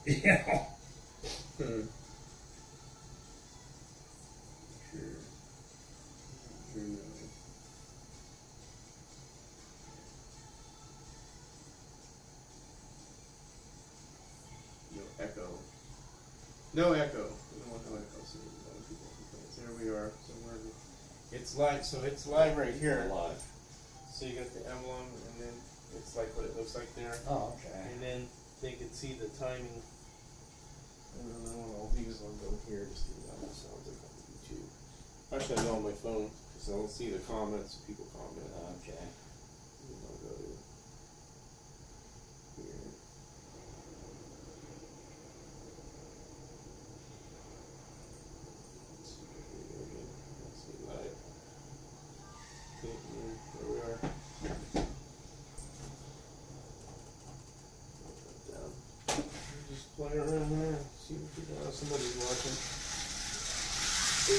Yeah. Sure. No echo. No echo. We don't want no echo, so other people complain. There we are. So it's live. So it's live right here. Live. So you got the emblem, and then it's like what it looks like there. Oh, okay. And then they can see the timing. I don't know. These ones go here to see how it sounds like on YouTube. Actually, I know on my phone because I'll see the comments. People comment. Okay. And I'll go to here. Let's see live. Okay, there we are. Down. Just play around there. See if somebody's watching. I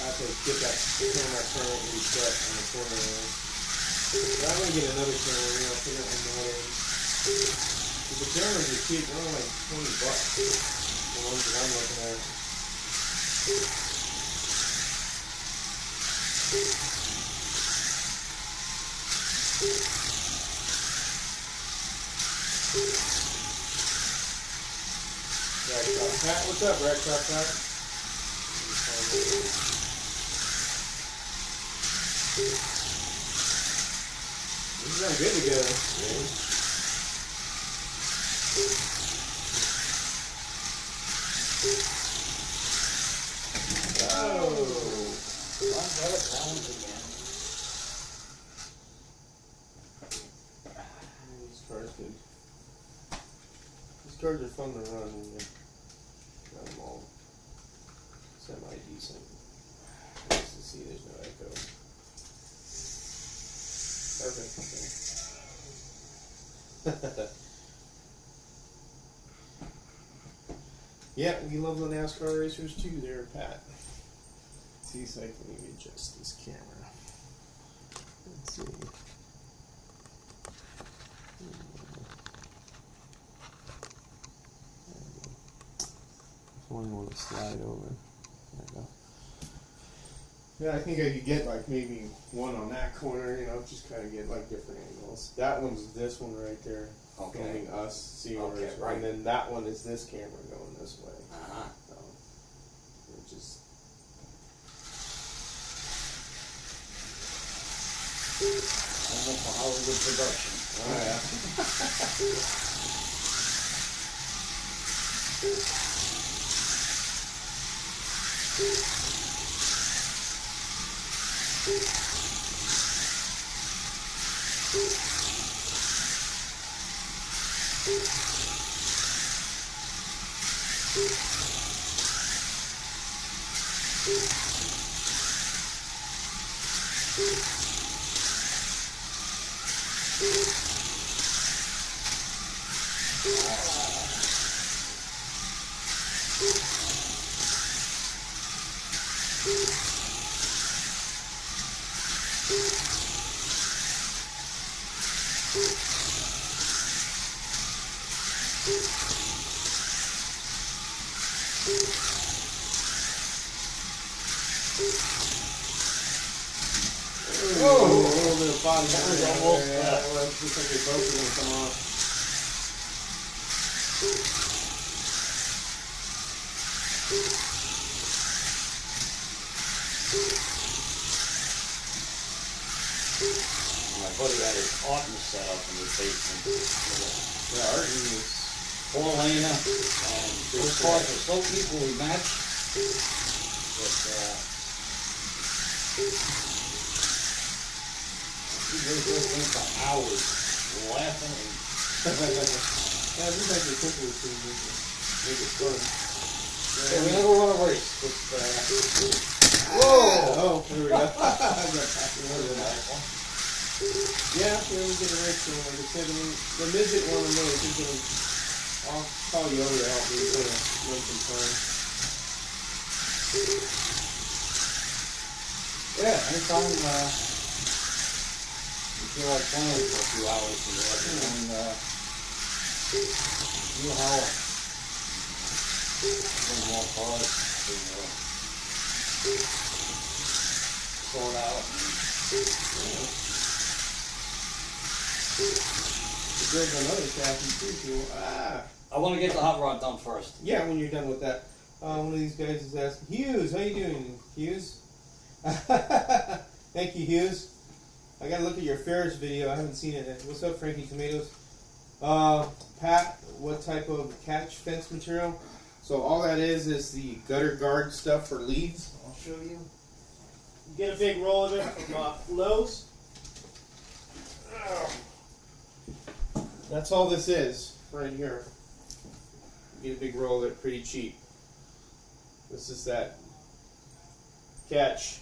have to get that camera permanently set on the corner there. But I'm gonna get another camera, put it on that end. The cameras are cheap, they're only like $20. The ones that I'm looking at. Pat, what's up, Red Top Pat? This is not good together. These cars are fun to run and got them all semi-decent. Nice to see there's no echo. Perfect. Yeah, we love the NASCAR racers too there, Pat. Let's see if I can maybe adjust this camera. Let's see. One want to slide over. There we go. Yeah, I think I could get like maybe one on that corner, just kind of get like different angles. That one's this one right there, filming us, see Okay, right. and then that one is this camera going this way. Uh-huh. So, we're just. Almost a Hollywood production. Oh yeah. Whoa! A little bit of body damage almost. Yeah, it looks like they both are going to come off. My buddy had his Auden set up in his basement. Yeah, Arden is 4-lane, and those cars are so equally matched that he really goes in for hours laughing and yeah, this is actually simple to make it fun. hey, we never won a race. Whoa! Oh, here we go. I got past the other one. Yeah, we get a race one. Like I said, the midget one, I know, I think I'll call you over to help me kind of run some time. Yeah, anytime you feel like playing for a few hours or whatever, and you holler. Bring more cars to sort out. There's another chassis too. I want to get the hot rod done first. Yeah, when you're done with that. One of these guys is asking, Hughes, how you doing, Hughes? Thank you, Hughes. I gotta look at your Ferris video. I haven't seen it. What's up, Frankie Tomatoes? Pat, what type of catch fence material? So all that is the gutter guard stuff for leads. I'll show you. You get a big roll of it from Lowe's. That's all this is right here. You get a big roll of it, pretty cheap. This is that catch.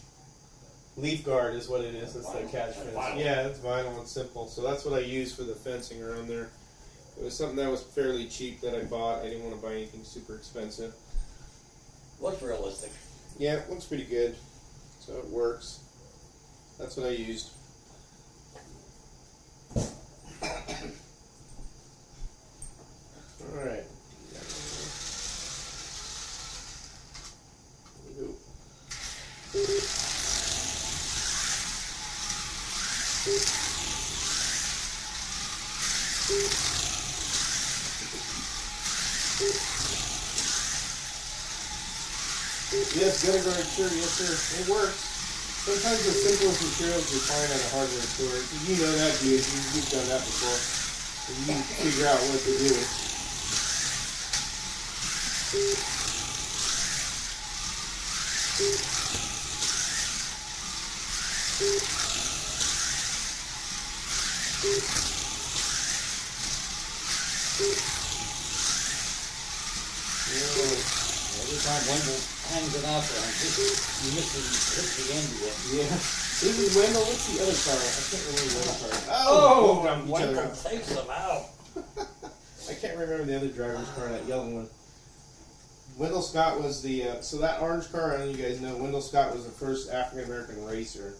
Leaf guard is what it is. That's the catch fence. Yeah, it's vinyl and simple. So that's what I use for the fencing around there. It was something that was fairly cheap that I bought. I didn't want to buy anything super expensive. Looks realistic. Yeah, it looks pretty good. So it works. That's what I used. Alright. Yes, gutter guard, sure, yes sir. It works. Sometimes the simplest materials you find at a hardware store. You know that, dude. You've done that before. And you can figure out what to do. Every time Wendell hangs it out there, you miss the end of it. Yeah. This is Wendell. What's the other car? I can't remember the other car. Oh, Wendell takes them out. I can't remember the other driver's car, that yellow one. Wendell Scott was the, so that orange car, I don't know you guys know, Wendell Scott was the first African-American racer.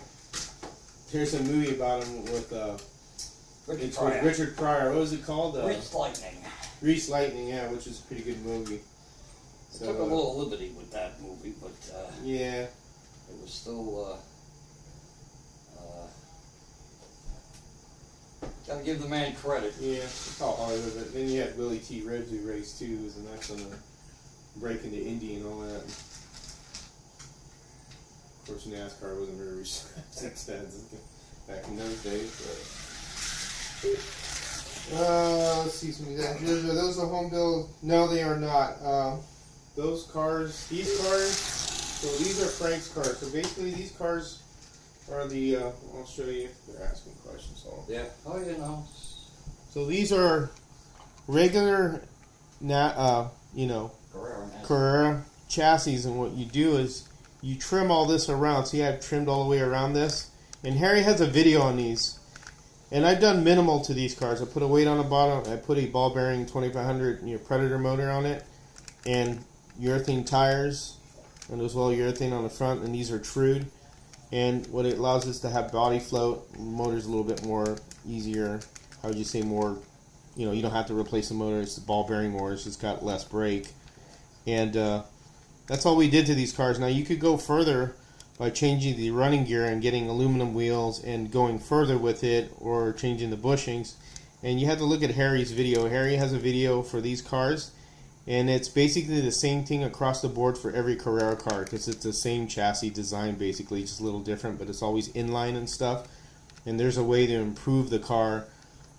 Here's a movie about him with, Richard Pryor. Richard Pryor. What was it called? Grease Lightning. Grease Lightning, yeah, which is a pretty good movie. So, took a little liberty with that movie, but yeah, it was still. Gotta give the man credit. Yeah, it's all Hollywood. But then you had Willie T. Ribbs who raced too, who was an excellent break into Indy and all that. And of course, NASCAR wasn't very extensive back in those days. But let's see some of that. Are those the home build? No, they are not. Those cars, these cars. So these are Frank's cars. So basically, these cars are the. I'll show you. They're asking questions. So. Yeah. Oh, you know. So these are regular, Carrera chassis, and what you do is you trim all this around. So you have trimmed all the way around this. And Harry has a video on these. And I've done minimal to these cars. I put a weight on the bottom. I put a ball bearing 2500 Predator motor on it, and urethane tires, and as well urethane on the front. And these are trued. And what it allows us to have body float. The motor's a little bit more easier. How would you say more? You don't have to replace the motor. It's the ball bearing more. It's just got less brake. And that's all we did to these cars. Now you could go further by changing the running gear and getting aluminum wheels and going further with it, or changing the bushings. And you have to look at Harry's video. Harry has a video for these cars, and it's basically the same thing across the board for every Carrera car, because it's the same chassis design basically, just a little different, but it's always inline and stuff. And there's a way to improve the car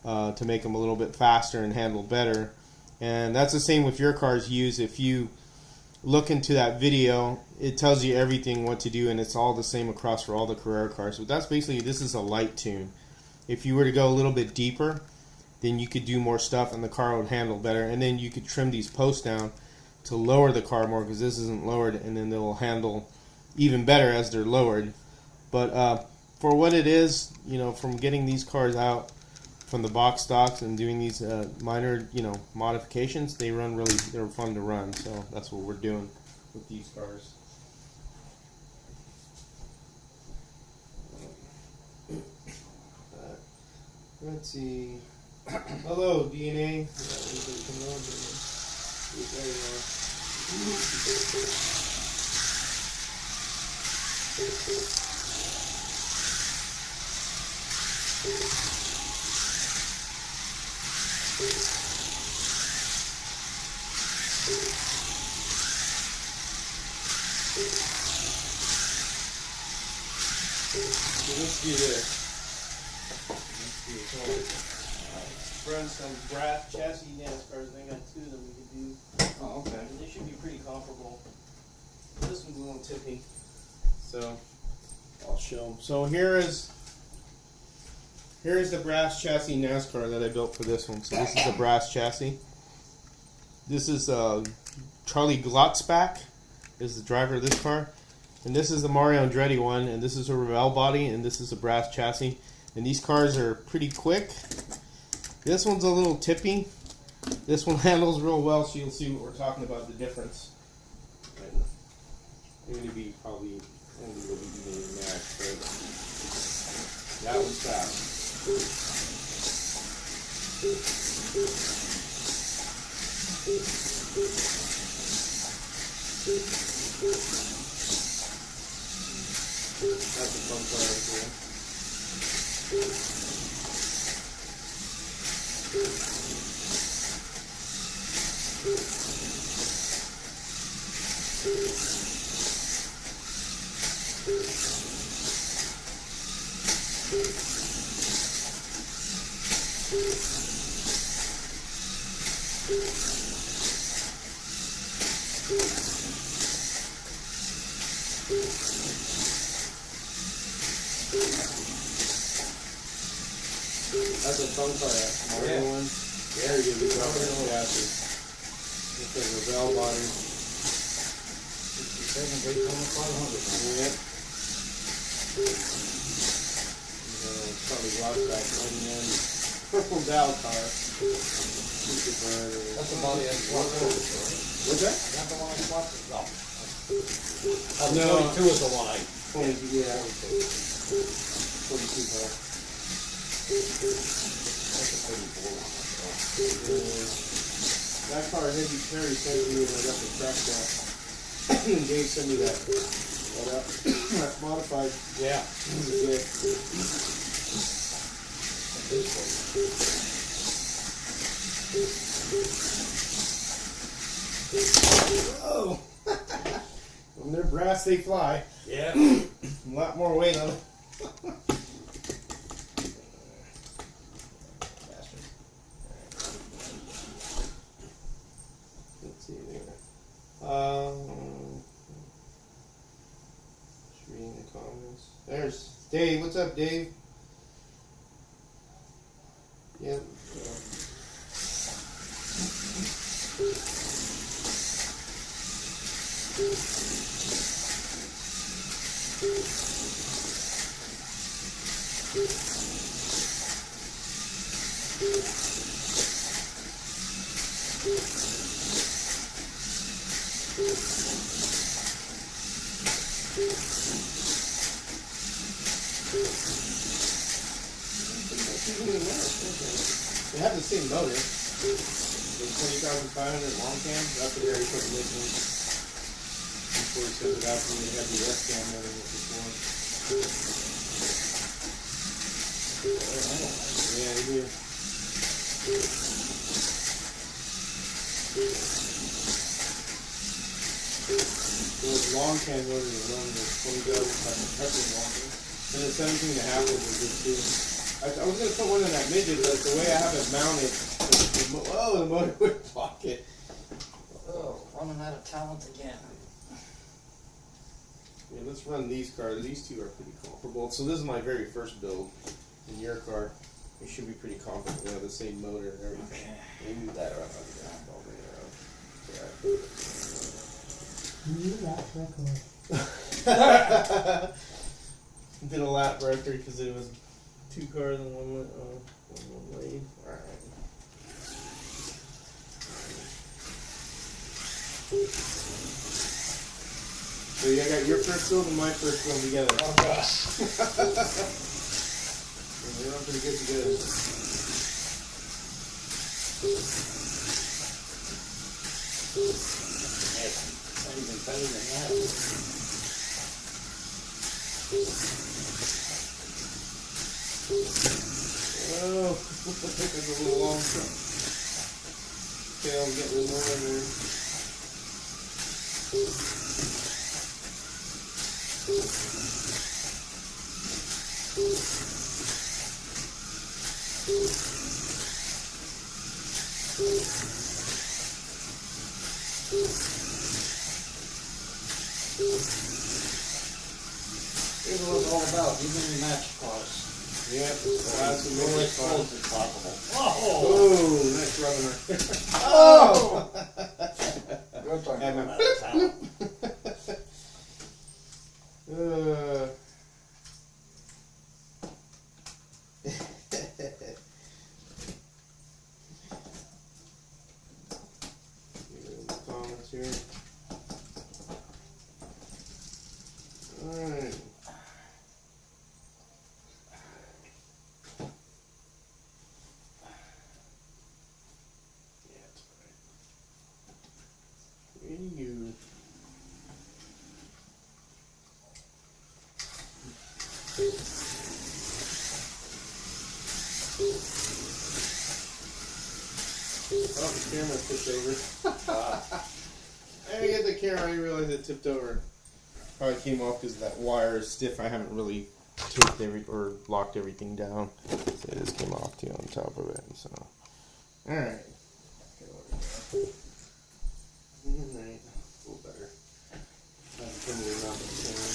to make them a little bit faster and handle better. And that's the same with your cars. If you look into that video, it tells you everything what to do, and it's all the same across for all the Carrera cars. But that's basically, this is a light tune. If you were to go a little bit deeper, then you could do more stuff and the car would handle better. And then you could trim these posts down to lower the car more, because this isn't lowered, and then they'll handle even better as they're lowered. But for what it is, from getting these cars out from the box stocks and doing these minor, modifications, they're fun to run. So that's what we're doing with these cars. Let's see. Hello, DNA. There you are. Let's do this. Run some brass chassis NASCARs. I got two of them we could do. Oh, okay. And they should be pretty comparable. This one's a little tippy, so I'll show them. So here is the brass chassis NASCAR that I built for this one. So this is the brass chassis. This is Charlie Glotzback is the driver of this car, and this is the Mario Andretti one, and this is a Revell body, and this is a brass chassis. And these cars are pretty quick. This one's a little tippy. This one handles real well, so you'll see what we're talking about, the difference. They're going to be probably only will be doing a match, but that one's fast. That's a fun car right there. That's a fun car, Mario one. Yeah, you're gonna be dropping on chassis. It's a Revell body. 67 Daytona 500. Yep. Probably Glotzback running in. Purple Dow car. That's the body I swapped over. What's that? Is that the one I swapped? No. No. 42 is the one I... 42, yeah. 42 car. That's a 34 one. That car, Heavy Terry sent me when I got the track shot. Dave sent me that modified. Yeah. This is good. Oh! When they're brass, they fly. Yeah. A lot more weight on them. Let's see there. Just reading the comments. There's Dave. What's up, Dave? Yep. They have the same motor. The 20,500 long cam. That's what Harry put missing. Before he sent it out to me, they have the S cam motor with this one. Yeah, they do. Those long cam motors are running the 20,500 long cam. And the 17.5 was good too. I was going to put one in that midget, but the way I have it mounted, the motor would block it. Oh, running out of talent again. Yeah, let's run these cars. These two are pretty comparable. So this is my very first build. In your car, it should be pretty comparable. They have the same motor and everything. Okay. Let me move that around. I'll bring it around. You got record. did a lap after because it was 2 cars in one lane. All right. So you got your first build and my first build together. Oh gosh. We're on pretty good together. Not even better than that. Oh, that's a little long truck. Okay, I'll get rid more in there. Here's what it's all about, even the match cars. Yep, that's what More makes it fun. exposed as possible. Oh! Oh, nice rubbing her. Oh! Good time. Yeah, I'm man. out of town. Comments here. Alright. Yeah, it's alright. There you go. Oh, the camera tipped over. I get the camera, I didn't realize it tipped over. Probably came off because that wire is stiff. I haven't really taped or locked everything down. So it just came off too on top of it. So, alright. Alright, a little better. Turn it around the camera.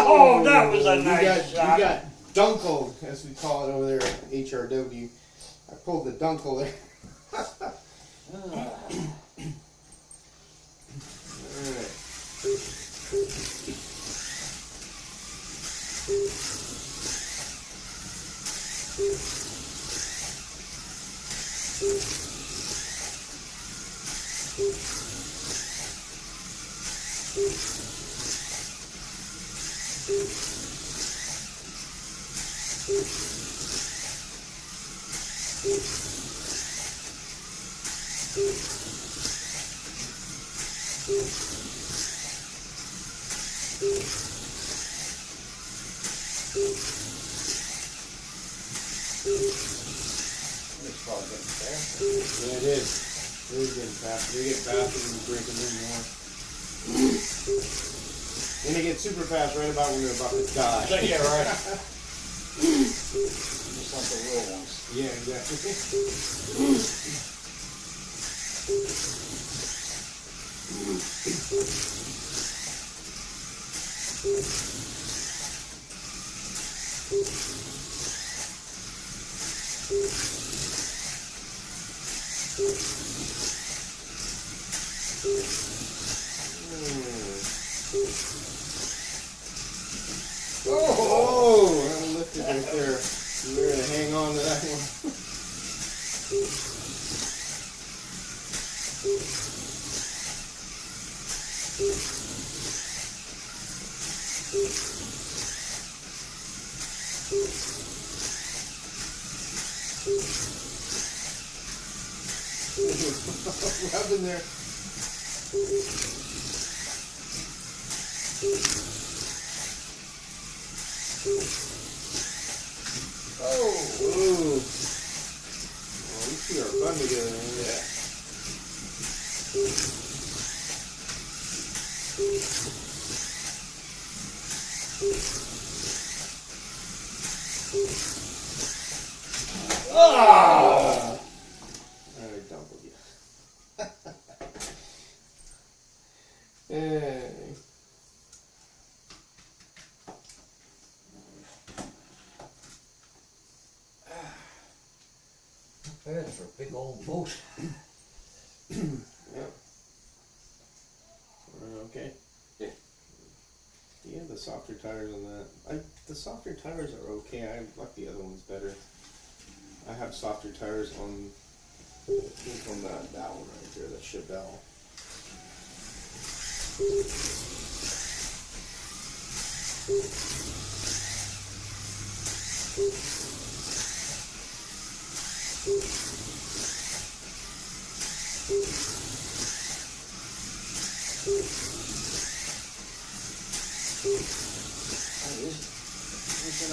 Oh, that was a nice shot. You got dunkled, as we call it over there at HRW. I pulled the dunkel there. Alright. It's probably getting faster. Yeah, it is. It is getting faster. They get faster when you break them in more. And they get super fast right about when they're about to die. Yeah, right. Just like the real ones. Yeah, exactly. Oh, that lifted right there. We're gonna hang on to that one. Rubbing there. Oh, ooh. Oh, these two are fun together, man. Yeah. Ah! I don't believe it. Hey. Bad for a big old boat. Yeah. Okay. Yeah, the softer tires on that. The softer tires are okay. I like the other ones better. I have softer tires on that one right there, that Chevelle.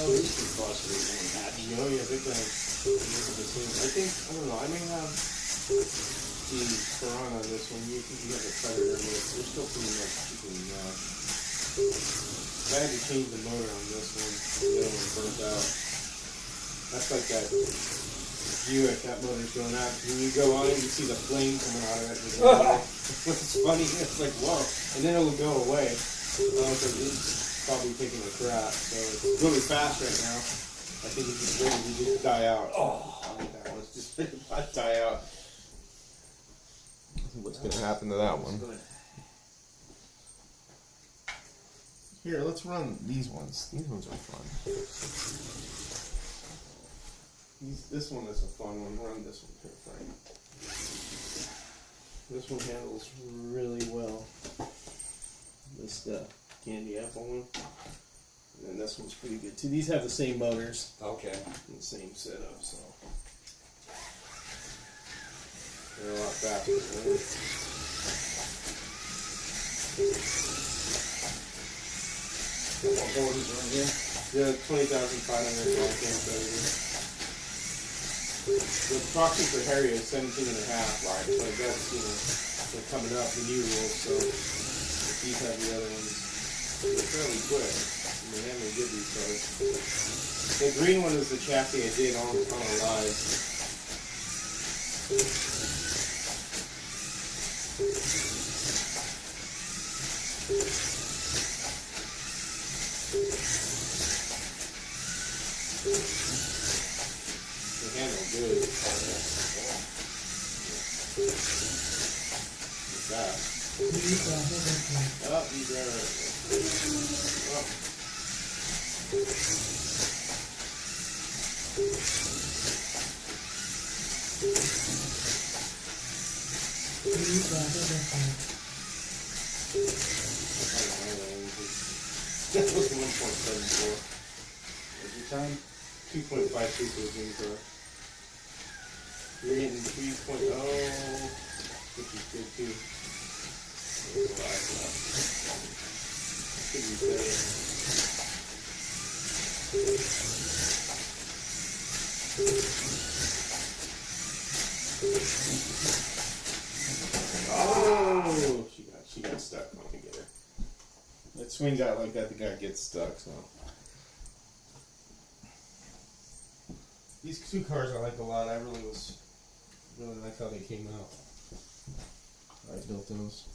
These can cost me one half. Oh yeah, big time. I think, I don't know, I may have the Carrera on this one. You have a Carrera, but they're still pretty much cheaper than that. I had to change the motor on this one. The other one burnt out. That's like that Buick, that motor's going out. When you go on it, you see the flame coming out of it. What's funny, it's like, whoa. And then it will go away. Because it's probably taking a crap. So it's really fast right now. I think it's just ready to just die out. Oh, I think that one's just ready to die out. What's going to happen to that one? Here, let's run these ones. These ones are fun. This one is a fun one. Run this one here, Frank. This one handles really well. This candy apple one. And then this one's pretty good too. These have the same motors. Okay. And the same setup, so they're a lot faster. Right? What motors are in here? Yeah, 20,500 The proxy for Harry is 17 and a half, right? But that's, they're coming up, the new rules, so these have the other ones. They're fairly quick. They handle good these cars. The green one is the chassis I did on a live. They handle good. What's that? Oh, you got it. Oh. That was 1.74. What's your time? 2.52 for the green car. You're getting 3.0, which is good too. Could be better. Oh, she got stuck. Let me get her. That swings out like that, the guy gets stuck. So these two cars I like a lot. I really like how they came out. I built those.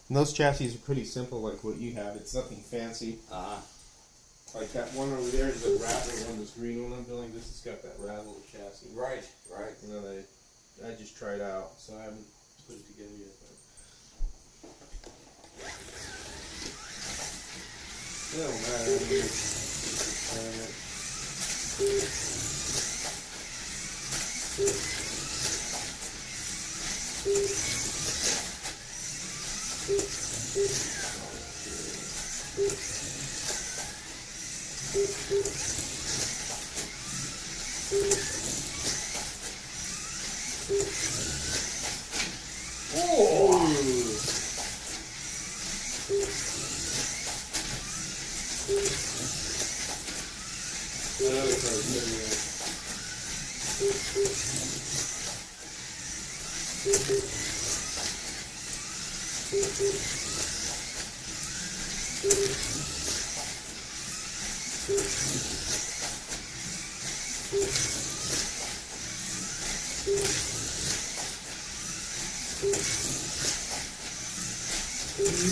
And those chassis are pretty simple, like what you have. It's nothing fancy. Like that one over there is a Rattler one, this green one I'm building. This has got that Rattler chassis. Right. And then I just tried out, so I haven't put it together yet. But it don't matter. Oh!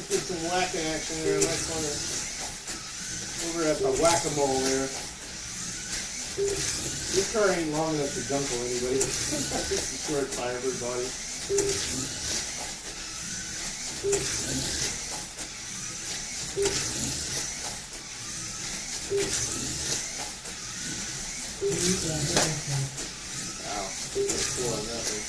Get some whack action there. That's on the, over at the whack-a-mole there. This car ain't long enough to dunkle anybody. It's a short firebird body. Wow, that's cool on that one.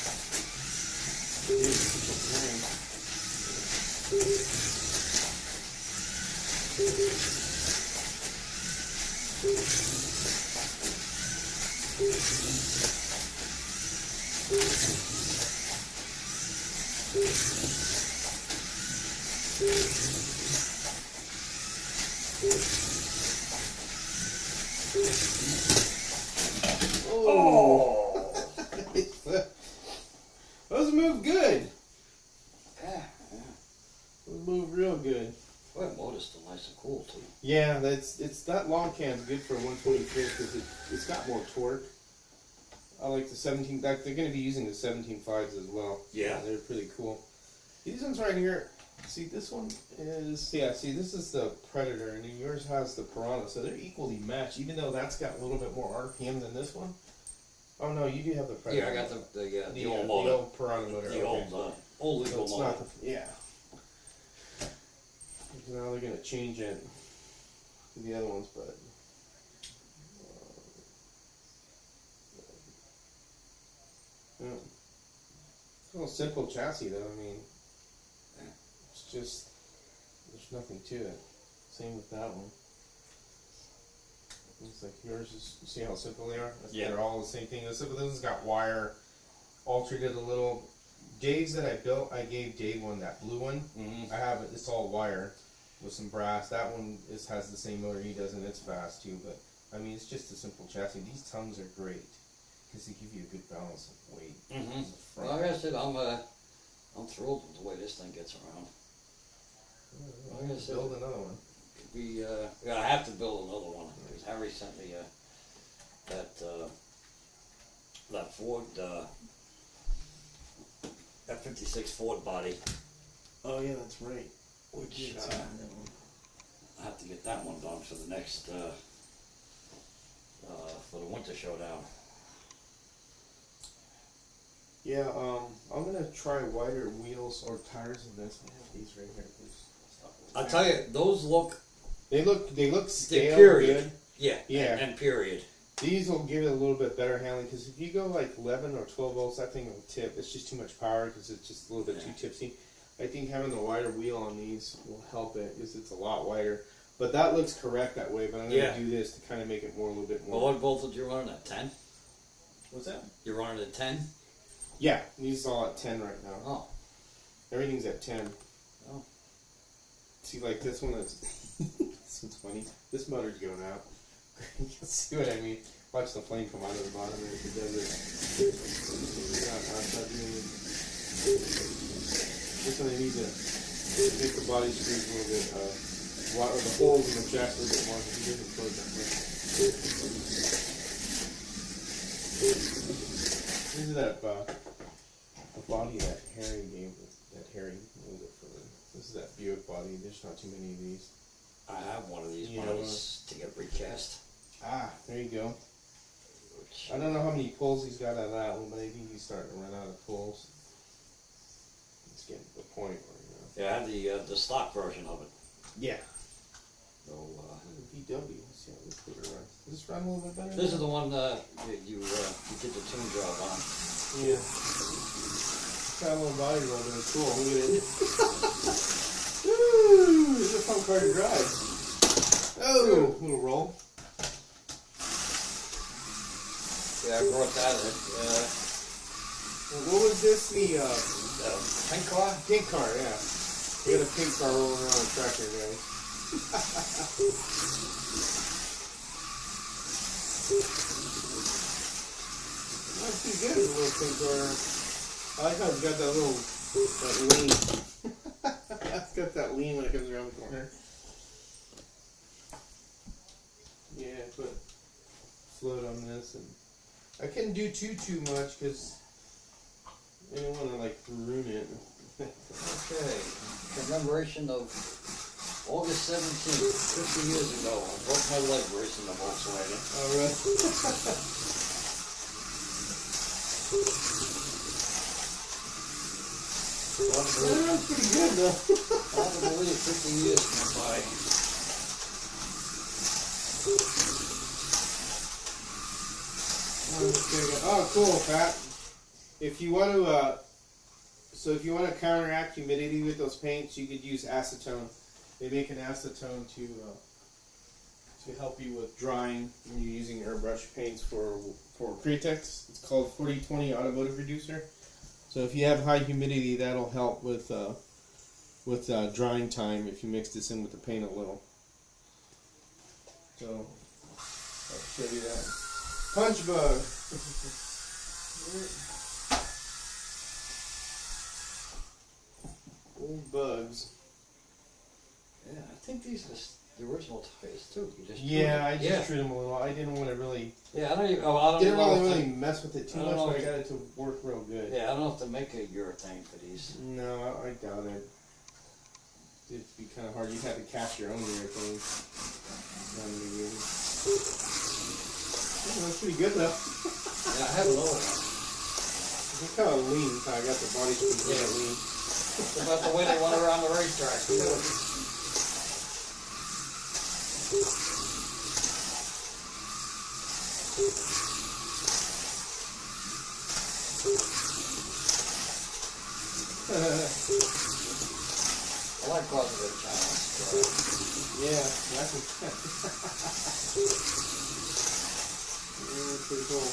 Oh! Those move good. Yeah. Those move real good. Boy, the motor's still nice and cool too. Yeah, it's that long can's good for a 125 because it's got more torque. I like the 17. They're going to be using the 17.5s as well. Yeah. They're pretty cool. These ones right here. See, this one is See, this is the Predator, and then yours has the Piranha, so they're equally matched. Even though that's got a little bit more RPM than this one. Oh no, you do have the Predator. Yeah, I got the old the motor. old Piranha motor. The old So legal it's motor. not yeah. Now they're gonna change it to the other ones, but yeah. It's a little simple chassis though. I mean, it's just there's nothing to it. Same with that one. Looks like yours is. You see how simple they are? Yeah. They're all the same thing. This one's got wire, altered it a little. Dave's that I built, I gave Dave one, that blue one. Mm-hmm. I have it. It's all wire with some brass. That one has the same motor he does, and it's fast too. But I mean, it's just a simple chassis. These tongues are great because they give you a good balance of weight. Mm-hmm. in the front. Like I said, I'm thrilled with the way this thing gets around. I'm gonna build another one. I have to build another one because Harry sent me that Ford F-56 Ford body, Oh yeah, that's right. which I have to get that one done for the next for the winter showdown. Yeah, I'm gonna try wider wheels or tires in this. I have these right here. I'll tell you, those look They look stale period. good. Yeah. Yeah. And period. These will give it a little bit better handling because if you go like 11 or 12 volts, that thing will tip. It's just too much power because it's just a little bit too tipsy. I think having the wider wheel on these will help it because it's a lot wider. But that looks correct that way. But I'm gonna do this to kind of make it more a little bit more. Well, what voltage you running at? 10? What's that? You're running at 10? Yeah, these are all at 10 right now. Oh. Everything's at 10. Oh. See, like this one, that's this one's funny. This motor's going out. You can see what I mean. Watch the flame come out of the bottom and if it does it. It's not doing it. This one I need to make the body screws a little bit, or the holes in the chassis a little bit more because he doesn't close that much. This is that the body that Harry gave, that Harry made it for them. This is that Buick body. There's not too many of these. I have one of these You bodies to get recast. Ah, there you go. Which, I don't know how many pulls he's got out of that one, but I think he's starting to run out of pulls. It's getting to the point where, yeah, I have the stock version of it. Yeah. So, VW, let's see how this motor runs. Does this run a little bit better? this is the one you did the tune job on. Yeah. It's got a little body roll, but it's cool. Look at it. Woo! This is a fun car to drive. Oh, little roll. Yeah, I brought that in. What was this? The Pink car? pink car, yeah. We got a pink car rolling around the tractor, guys. Not too good, the little pink car. I like how it's got that little, that wing. It's got that lean when it comes around the corner. Yeah, put float on this, and I couldn't do too much because I didn't want to like ruin it. Okay, commemoration of August 17th, 50 years ago. I broke my leg racing the Volkswagen. All right. That's pretty good though. Hard to believe 50 years went by. Oh, cool, Pat. If you want to, if you want to counteract humidity with those paints, you could use acetone. They make an acetone to help you with drying when you're using airbrush paints for Createx. It's called 4020 Automotive Reducer. So if you have high humidity, that'll help with drying time if you mix this in with the paint a little. So I'll show you that. Punch bug. Old bugs. Yeah, I think these are the original tires too. You just I just treat them a little. I didn't want to really. Yeah, I don't even. Oh, I don't Didn't know really mess with it too much, but I got it to work real good. Yeah, I don't know if to make a urethane for these. No, I doubt it. It'd be kind of hard. You'd have to cast your own urethane. That's pretty good though. Yeah, I have another one. It's kind of lean. I got the body speed kind of lean. It's about the way they went around the racetrack too. I like positive challenge. Yeah, that's pretty cool.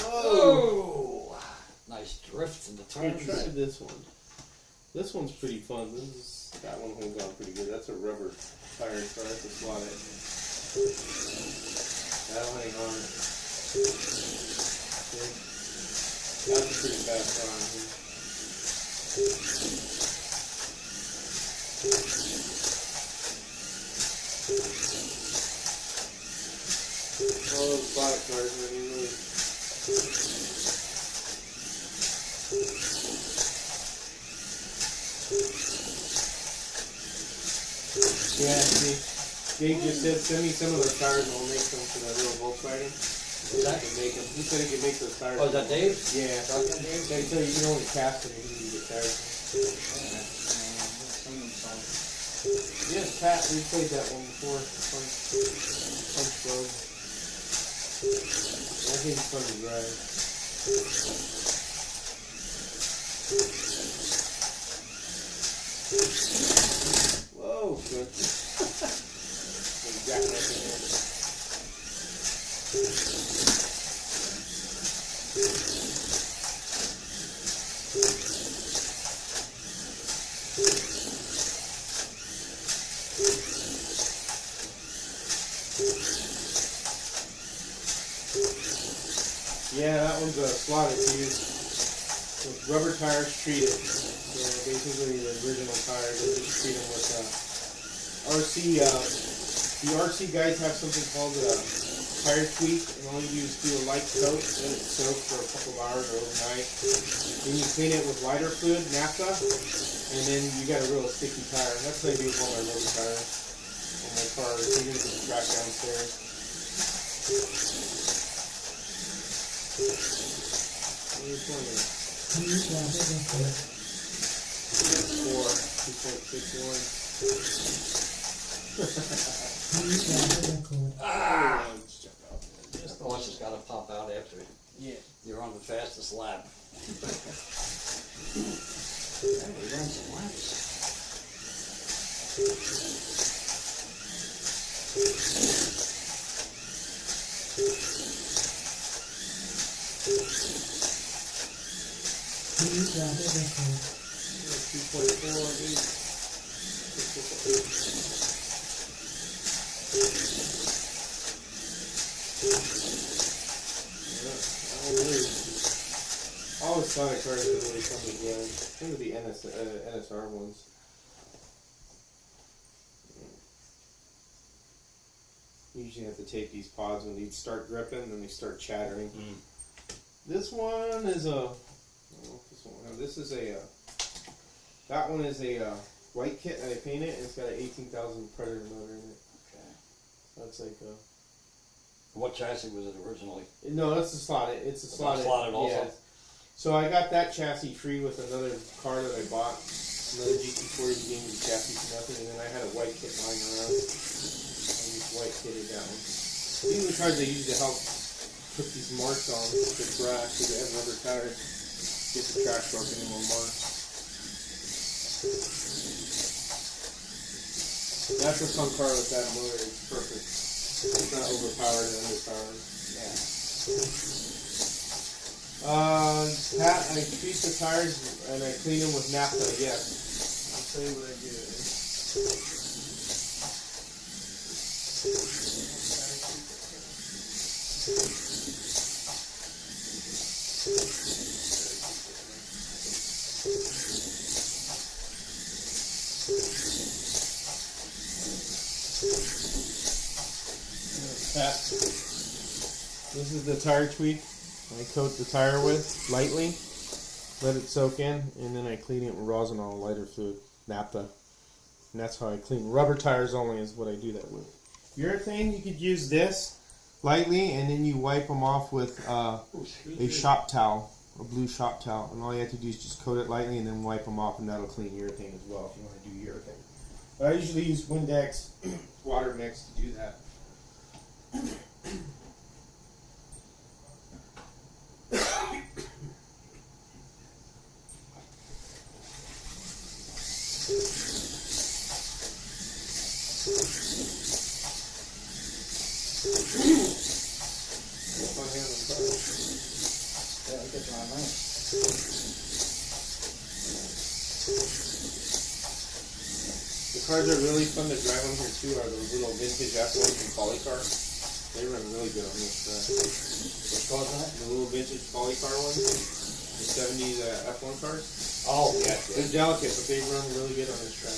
Whoa! Nice drift in the I turns. tried this one. This one's pretty fun. That one holds on pretty good. That's a rubber tire, so I have to slot it. That'll hang on. See? That's a pretty fast run here. All those slot cars, I mean, really. Yeah, see, Dave just said, send me some of those tires and I'll make some for that little Volkswagen. That can make them. He said he could make those tires. Oh, is that Dave? Yeah. Talking Dave? They tell you you can only cast them if you get tires. Yes, Pat, we played that one before. Punch Bug. I think it's fun to drive. Whoa, good. Jackknife in there. Yeah, that one's slotted too. With rubber tires treated. So basically the original tires, they just treat them with RC. The RC guys have something called tire tweak, and all you do is do a light coat, let it soak for a couple of hours or overnight. Then you clean it with lighter fluid, naphtha, and then you got a real sticky tire. That's what I do with all my rubber tires on my cars, even if it's track downstairs. Which one is it? 2.61. Ah! Just the watch has got to pop out after it. Yeah. You're on the fastest lap. Yeah, we ran some laps. Please grab a record. All the Sonic cars are really fucking good. Think of the NSR ones. You usually have to take these pods when they start gripping, then they start chattering. This one is a. This is a. That one is a white kit that I painted, and it's got an 18,000 Predator motor in it. Okay. That's like a. What chassis was it originally? No, that's a slotted. It's a slotted. Slotted also. Yeah. So I got that chassis free with another car that I bought. Another GT40 gave me the chassis for nothing, and then I had a white kit lying around. I just white kitted that one. These are the cars I use to help put these marks on the trash, because they have rubber tires. Get the trash broken in one mark. That's a fun car with that motor. It's perfect. It's not overpowered and underpowered. Yeah. Pat, I treat the tires and I clean them with naphtha, yes. I'll tell you what I do. Pat, this is the tire tweak. I coat the tire with lightly, let it soak in, and then I clean it with Rosinol lighter fluid, naphtha. And that's how I clean. Rubber tires only is what I do that with. Urethane, you could use this lightly, and then you wipe them off with a shop towel, a blue shop towel. And all you have to do is just coat it lightly and then wipe them off, and that'll clean urethane as well if you want to do urethane. But I usually use Windex water mix to do that. Yeah, I get my mind. The cars are really fun to drive on here too are those little vintage F1s from Polycar. They run really good on this track. Which car's that? The little vintage Polycar ones, the 70s F1 cars. Oh, yeah. They're delicate, but they run really good on this track.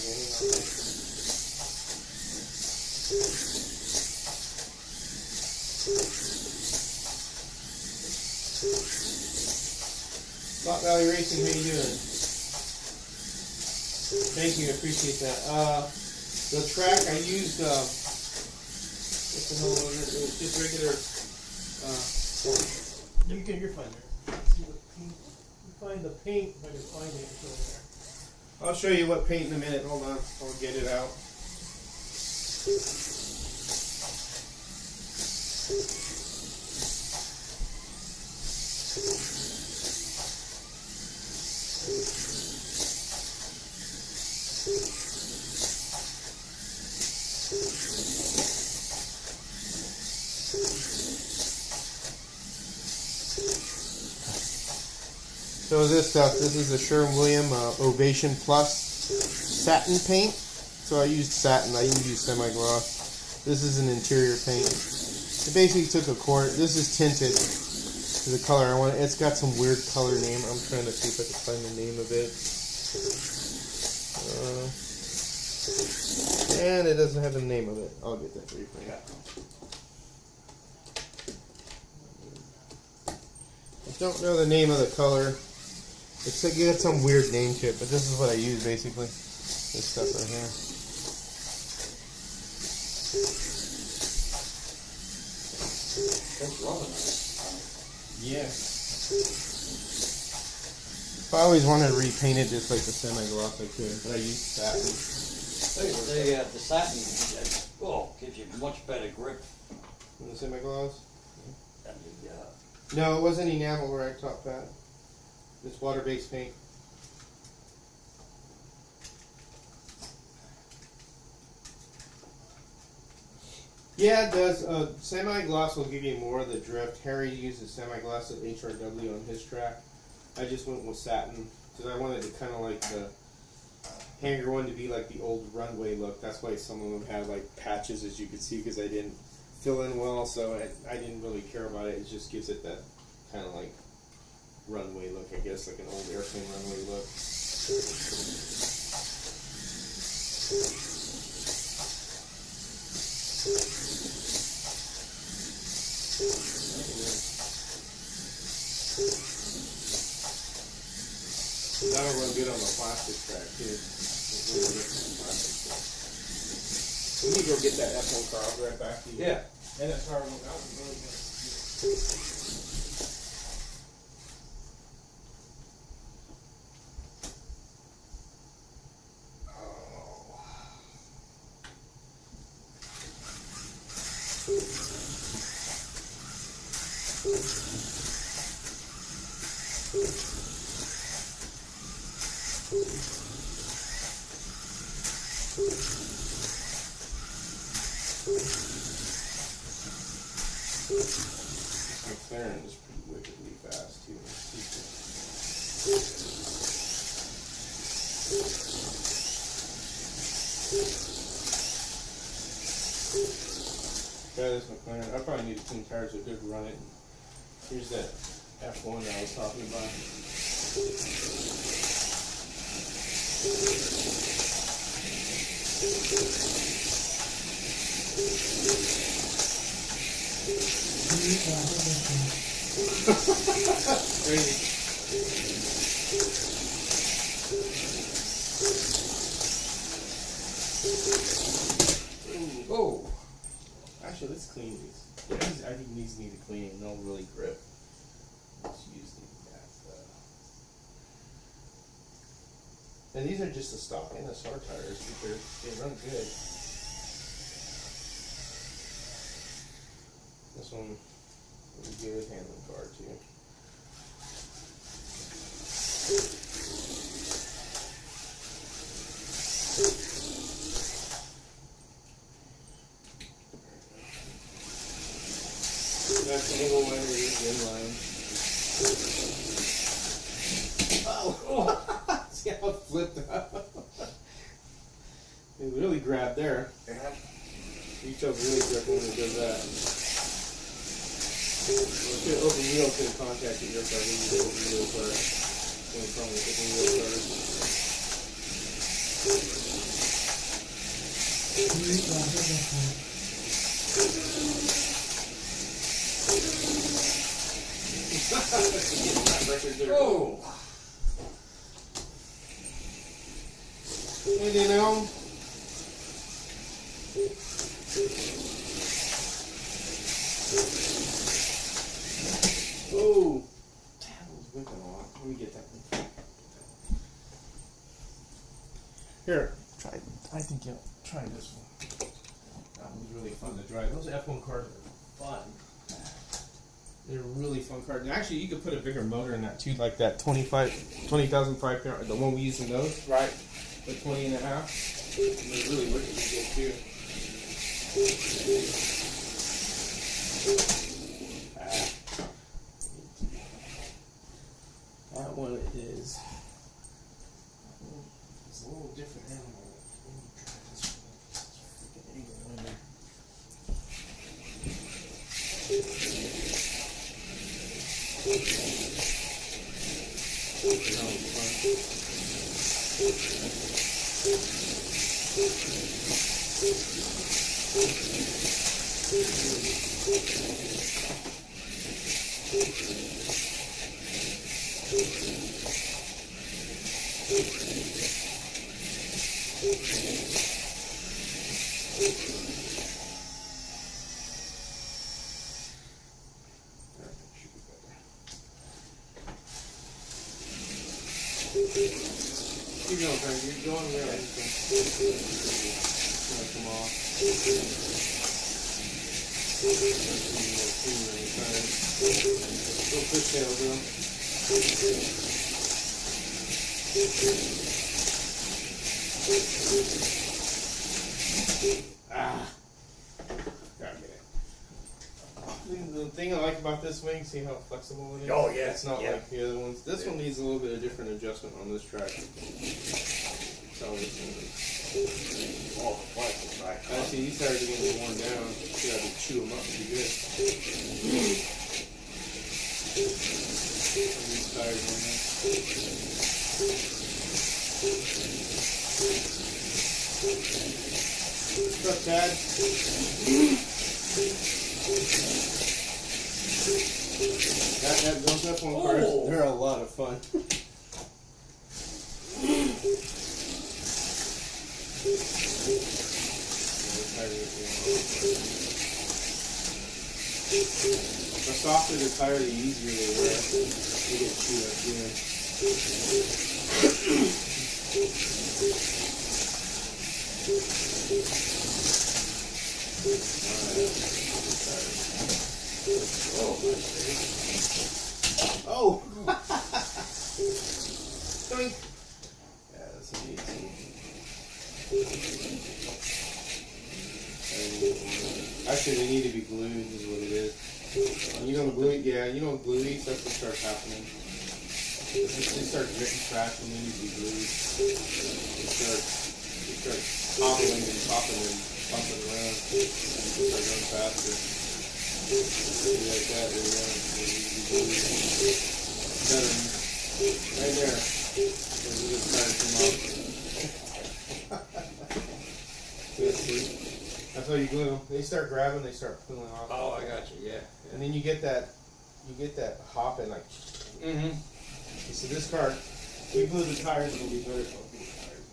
Lot Valley Racing, how you doing? Thank you, I appreciate that. The track I used, what the hell was it? It was just regular. You're fine there. Let's see what paint. Find the paint if I can find it. It's over there. I'll show you what paint in a minute. Hold on, I'll get it out. So this stuff, this is a Sherwin-Williams Ovation Plus satin paint. So I used satin, I didn't use semi-gloss. This is an interior paint. It basically took a quart. This is tinted to the color I want. It's got some weird color name. I'm trying to see if I can find the name of it. And it doesn't have the name of it. I'll get that for you. I don't know the name of the color. It's like it got some weird name to it, but this is what I use basically. This stuff right here. That's rubber. Yeah. I always wanted to repaint it just like the semi-gloss I could, but I used satin. The satin gives you much better grip than the semi-gloss? than the No, it wasn't enamel where I top that. It's water-based paint. Yeah, it does. Semi-gloss will give you more of the drift. Harry uses semi-gloss at HRW on his track. I just went with satin because I wanted to kind of like the hanger one to be like the old runway look. That's why some of them had like patches, as you could see, because I didn't fill in well, so I didn't really care about it. It just gives it that kind of like runway look, I guess, like an old airplane runway look. That'll run good on the plastic track too. It's really good on the plastic track. We need to go get that F1 car. I'll be right back to you. Yeah. And that car, that was really good. McLaren is pretty wickedly fast too. Try this McLaren. I probably need to clean tires so good run it. Here's that F1 that I was talking about. Oh, actually, let's clean these. I think these need to clean. They'll really grip. Let's use these. And these are just the stock NSR tires, but they run good. This one is a good handling car too. That's the angle line or inline. Oh! See how it flipped up? It really grabbed there. Yeah. Each of really grip when it does that. If it open wheel could have contacted your car, we need to open wheel car. When it's on the open wheel cars. Oh! And you know, oh, that was whipping a lot. Let me get that one. Here, try. I think you'll try this one. That one's really fun to drive. Those F1 cars are fun. They're really fun cars. And actually, you could put a bigger motor in that too, like that 20,005 pound, the one we use in those. Right. The 20 and a half. They're really wicked good too. That one is. It's a little different animal. Let me try this one. It's freaking angle window. Keep going, Frank. You're going there. It's gonna come off. Go push tail, girl. Ah. Gotta get it. The thing I like about this wing, see how flexible it is? Oh, yeah. It's not Yeah. like the other ones. This one needs a little bit of different adjustment on this track. Sell this one. Oh, the plastic back. Actually, these tires are getting worn down. You gotta chew them up pretty good. These tires on there. What's up, Chad? Those F1 cars, Oh. they're a lot of fun. The softer the tire, the easier they wear. They get chewed up, yeah. Oh! Doink. Yeah, that's amazing. Actually, they need to be glued, is what it is. You don't glue it, yeah, you don't glue these, that's what starts happening. They start getting trash and they need to be glued. They start hobbling and popping and pumping around. They start going faster. Like that, there you go. They need to be glued. Better. Right there. There's a good tire come off. Yeah, see? That's how you glue them. They start grabbing, they start pulling off. Oh, I got you, yeah. And then you get that hop and like. Mm-hmm. So this car, if we glue the tires, it'll be better. So I'll glue the tires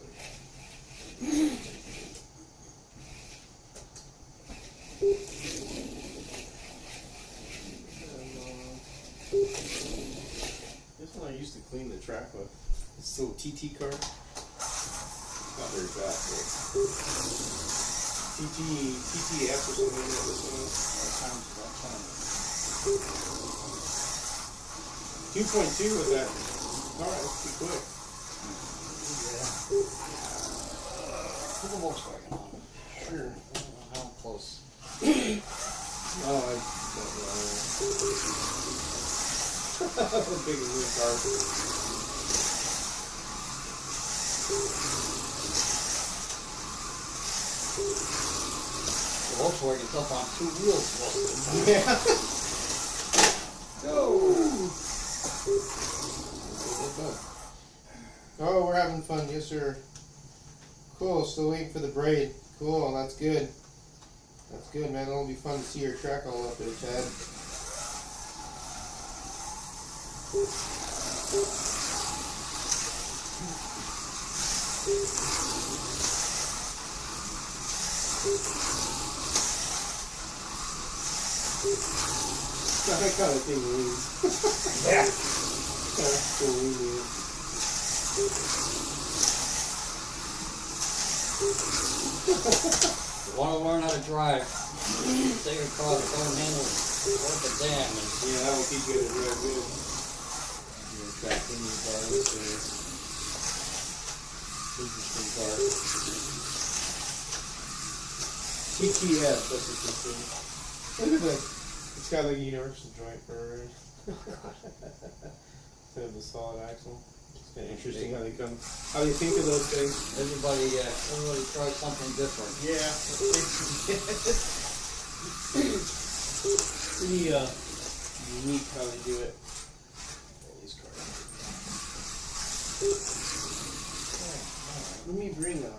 this one I used to clean the track with. This little TT car. It's not very fast, but TTS or something like that. This one is. 2.2 with that. Alright, that's pretty quick. Yeah. Put the Volkswagen on. Sure. I don't know how close. Oh, I don't know. How big is this car? The Volkswagen's up on 2 wheels most of the time. Yeah. Go! Oh, we're having fun, yes sir. Cool, still waiting for the braid. Cool, that's good. That's good, man. It'll be fun to see your track all up there, Chad. I like how that thing moves. Yeah. That's so weird. You want to learn how to drive, take a car that don't handle worth a damn. And Yeah, that will teach you to drive good. Back in your car, this is interesting car. TTS, that's what this is. Look at that. It's got like a universal joint for instead of the solid axle. It's kind of interesting how they think of those things. everybody tries something different. Yeah. Pretty unique how they do it. All these cars. Let me bring the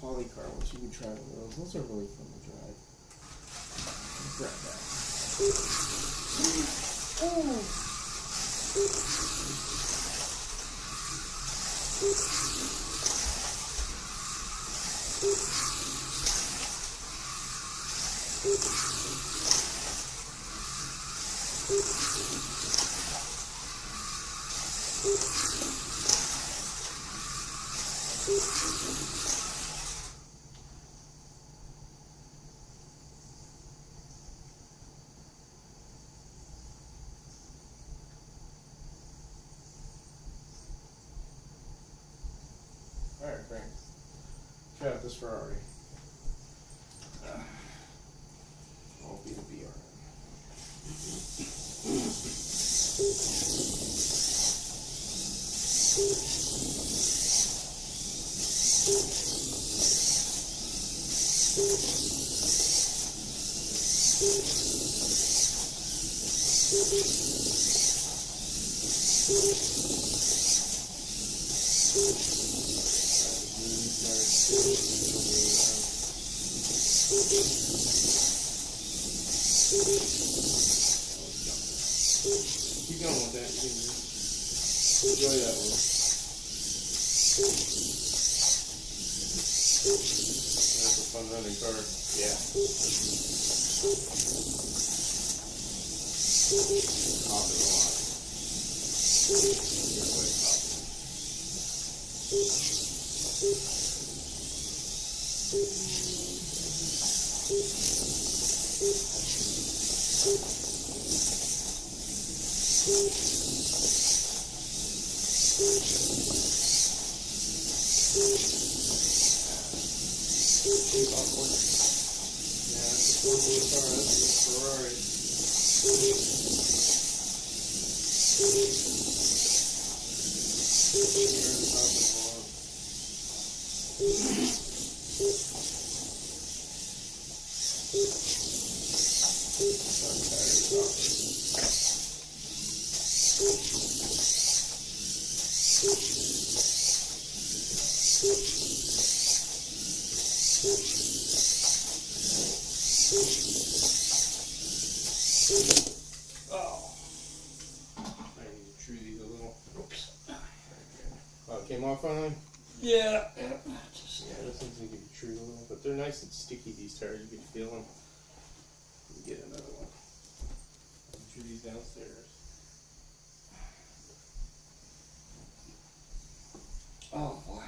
poly car ones. You can try one of those. Those are really fun to drive. Let's grab that. Alright, Frank. Try out this Ferrari. I'll be the BRM. Keep going with that. You can enjoy that one. That's a fun running car. Yeah. Hopping a lot. Good way to hop. Yeah, that's a four-wheel car. That's a Ferrari. Came off on them? Yeah. Yeah, this one's gonna be true a little, but they're nice and sticky, these tires. You can feel them. Get another one. Drew these downstairs. Oh boy.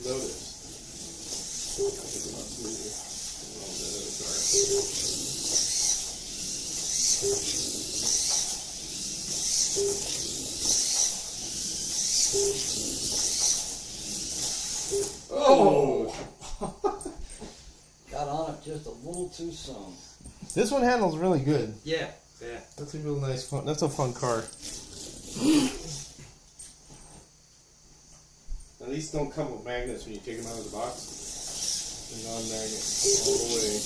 Lotus. Oh! Got on it just a little too soon. This one handles really good. Yeah. Yeah. That's a real nice fun. That's a fun car. At least don't come with magnets when you take them out of the box. They're non-magnet all the way.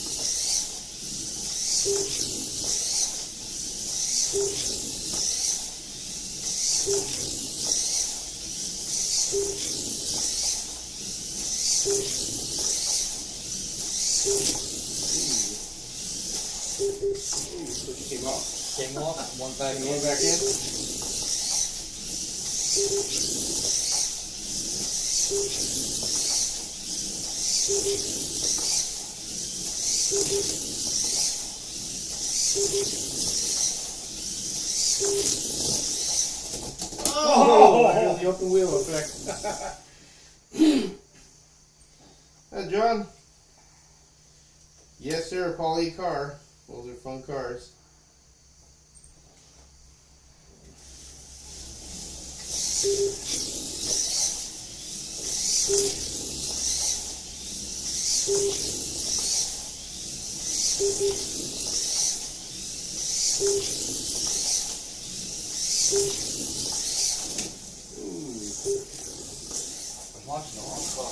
Ooh, came off. Came off, one back And in. one back in. Oh, there's the open wheel effect. John. Yes, sir, Paulie car. Those are fun cars. I'm watching the wrong car.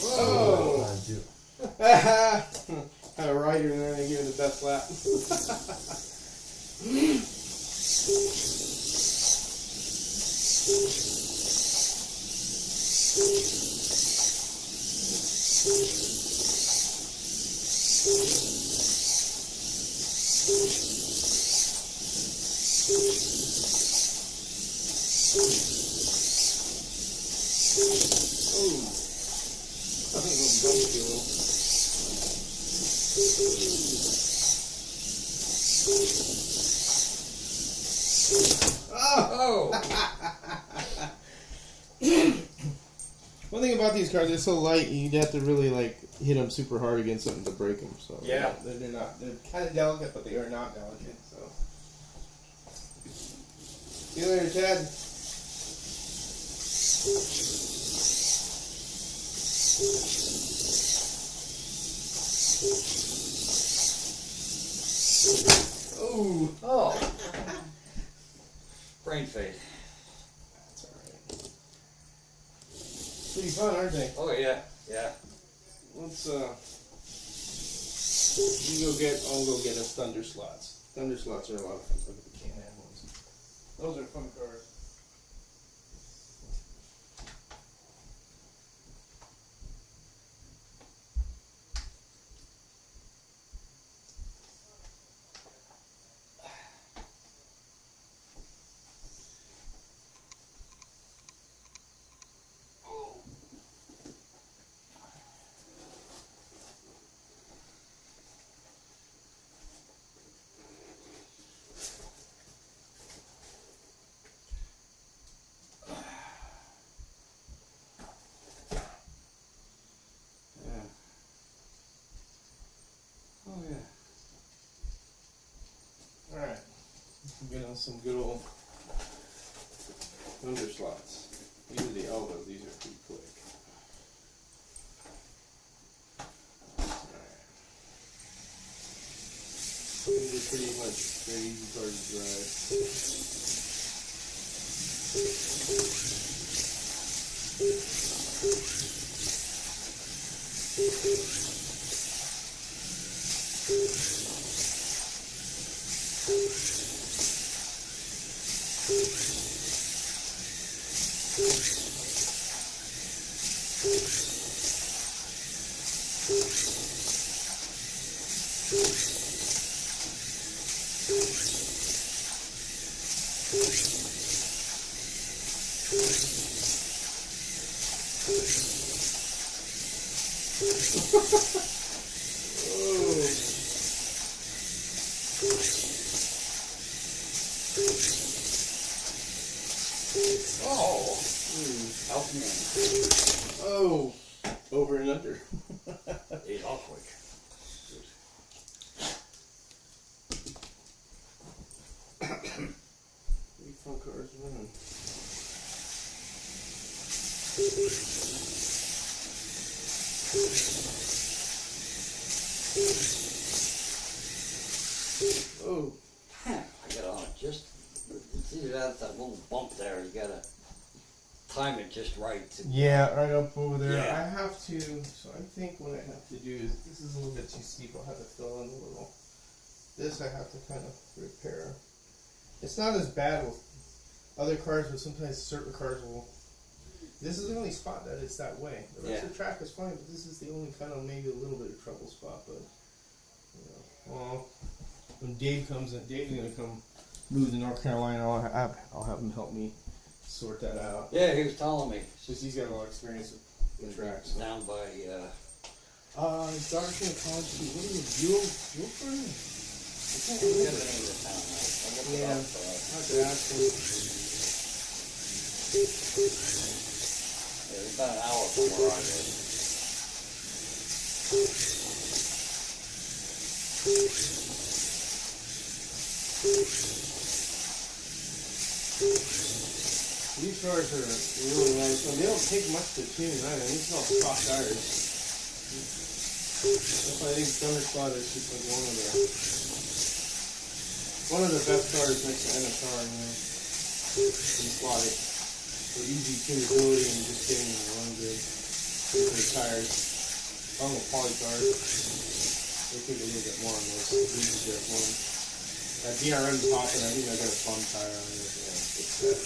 Oh! Had a rider in there and they gave it the best lap. I think it'll bump you a little. One thing about these cars, they're so light, you'd have to really like hit them super hard against something to break them. So Yeah. they're not. They're kind of delicate, but they are not delicate. So. See you later, Ted. Oh. Oh. Brain fade. That's alright. Pretty fun, aren't they? Oh yeah, yeah. Let's I'll go get us Thunder Slots. Thunder Slots are a lot of fun. Look at the Can-Am ones. Those are fun cars. Oh yeah. Alright. Get on some good old Thunder Slots. These are the elbows. These are pretty quick. Alright. These are pretty much very easy cars to drive. Oh. Help me. Oh, over and under. Ate all quick. Pretty fun cars to run. Oh. I got on it just. It's either that little bump there. You gotta time it just right. Yeah, right up over there. Yeah. I have to, so I think what I have to do is, this is a little bit too steep, I'll have to fill in a little. This I have to kind of repair. It's not as bad with other cars, but sometimes certain cars will. This is the only spot that it's that way. The rest of the track is fine, but this is the only kind of maybe a little bit of trouble spot. But, you know, well, when Dave comes in, Dave's going to come move to North Carolina, I'll have him help me sort that out. Yeah, he was telling me. Since he's got a lot of experience with tracks. Down by, Darcy and College Street. What is it? Guilford? I can't I forget remember. the name of the town now. I looked it Yeah. up, I have to ask him. yeah, it's about an hour from where I live. These cars are really nice. They don't take much to tune either. These are all stock tires. That's why I think Thunder Spot is just like one of the best cars next to NSR, you know. These slotted for easy tunability and just getting them to run good. These are tires. Along with poly cars, they take a little bit more on those. These are just one. That DRM top, and I think I got a fun tire on it. Yeah, it's good.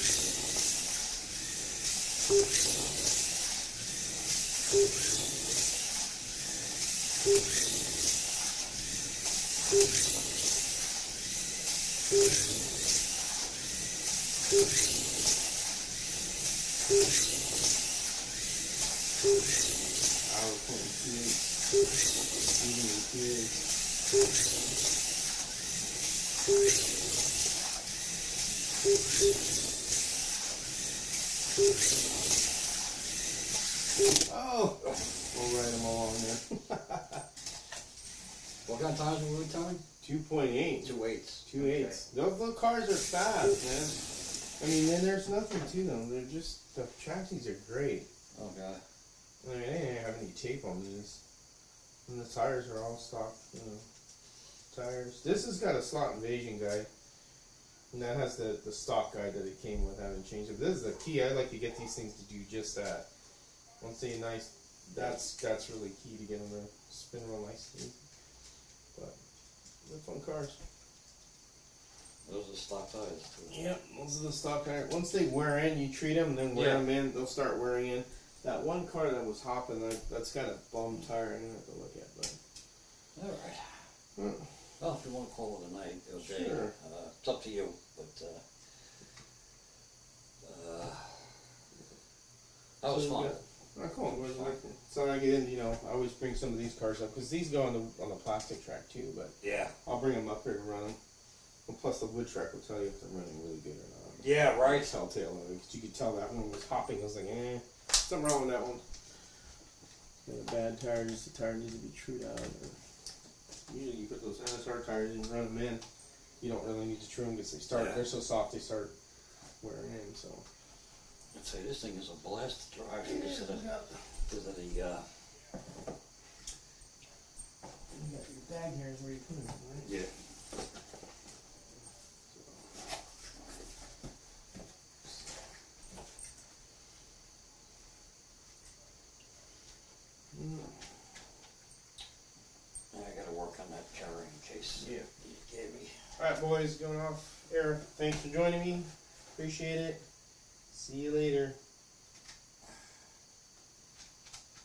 Oh! We'll ride them along then. What kind of tires were we telling? 2.8. 2.8s. 2.8s. Those little cars are fast, man. I mean, then there's nothing to them. They're just, the chassis are great. Oh, God. I mean, they didn't have any tape on these. And the tires are all stock, you know, tires. This has got a slot invasion guide. And that has the stock guide that it came with. I haven't changed it. This is the key. I like to get these things to do just that. Once they nice, that's really key to get them to spin real nicely. But they're fun cars. Those are stock tires, too. Yep, those are the stock tires. Once they wear in, you treat them, then wear them in, they'll start wearing in. That one car that was hopping, that's got a bum tire I'm going to have to look at. But Alright. Well, if you want to call it a night, okay. Sure. It's up to you, but that was fun. Cool. So I get in, you know, I always bring some of these cars up because these go on the plastic track too. But Yeah. I'll bring them up here and run them. And plus, the wood track will tell you if they're running really good or not. Yeah, right. Telltale. You could tell that one was hopping. I was like, something wrong with that one. Got a bad tire. Just the tire needs to be trued out. Usually, you put those NSR tires and run them in. You don't really need to trim them because they start. Yeah. They're so soft they start wearing in. So. I'd say this thing is a blast to drive because of the You got your bag here is where you put them, right? yeah. I gotta work on that carrying case. Yeah. You gave me. Alright, boys, going off air. Thanks for joining me. Appreciate it. See you later.